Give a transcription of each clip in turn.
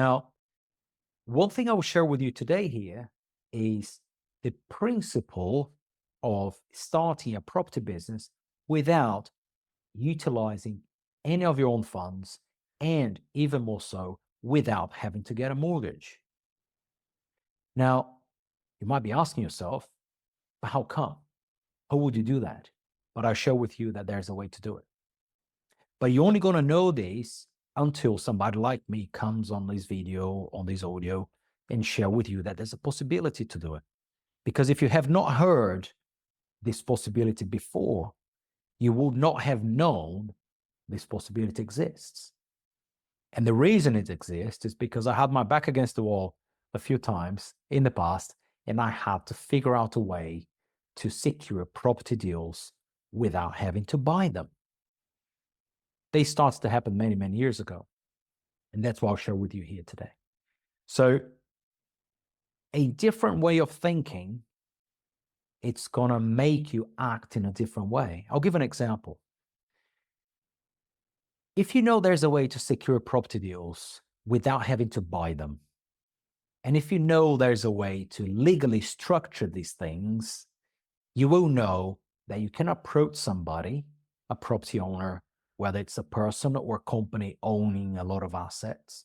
Now, one thing I will share with you today here is the principle of starting a property business without utilizing any of your own funds, and even more so, without having to get a mortgage. Now, you might be asking yourself, but how come? How would you do that? But I'll share with you that there's a way to do it. But you're only going to know this until somebody like me comes on this video, on this audio, and share with you that there's a possibility to do it. Because if you have not heard this possibility before, you would not have known this possibility exists. And the reason it exists is because I had my back against the wall a few times in the past, and I had to figure out a way to secure property deals without having to buy them. They started to happen many, many years ago. And that's what I'll share with you here today. So a different way of thinking, it's going to make you act in a different way. I'll give an example. If you know there's a way to secure property deals without having to buy them, and if you know there's a way to legally structure these things, you will know that you can approach somebody, a property owner, whether it's a person or a company owning a lot of assets,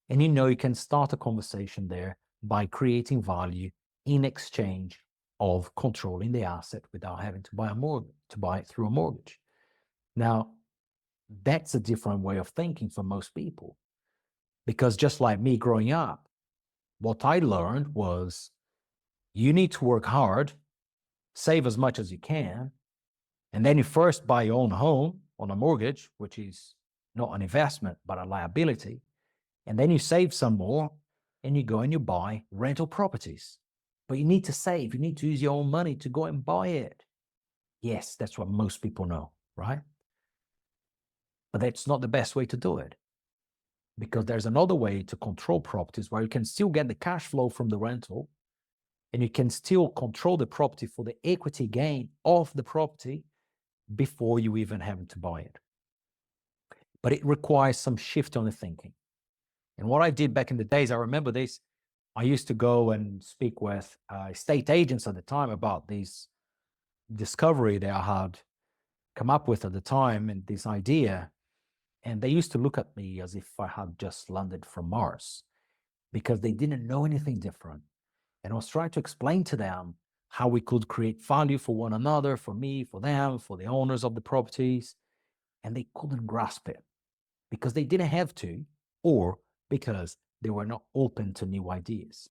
and you know you can start a conversation there by creating value in exchange of controlling the asset without having to buy it through a mortgage. Now, that's a different way of thinking for most people, because just like me growing up, what I learned was you need to work hard, save as much as you can, and then you first buy your own home on a mortgage, which is not an investment, but a liability. And then you save some more and you go and you buy rental properties. But you need to save, you need to use your own money to go and buy it. Yes, that's what most people know, right? But that's not the best way to do it, because there's another way to control properties where you can still get the cash flow from the rental, and you can still control the property for the equity gain of the property before you even have to buy it. But it requires some shift on the thinking. And what I did back in the days, I remember this, I used to go and speak with estate agents at the time about this discovery that I had come up with at the time and this idea. And they used to look at me as if I had just landed from Mars, because they didn't know anything different. And I was trying to explain to them how we could create value for one another, for me, for them, for the owners of the properties. And they couldn't grasp it because they didn't have to, or because they were not open to new ideas.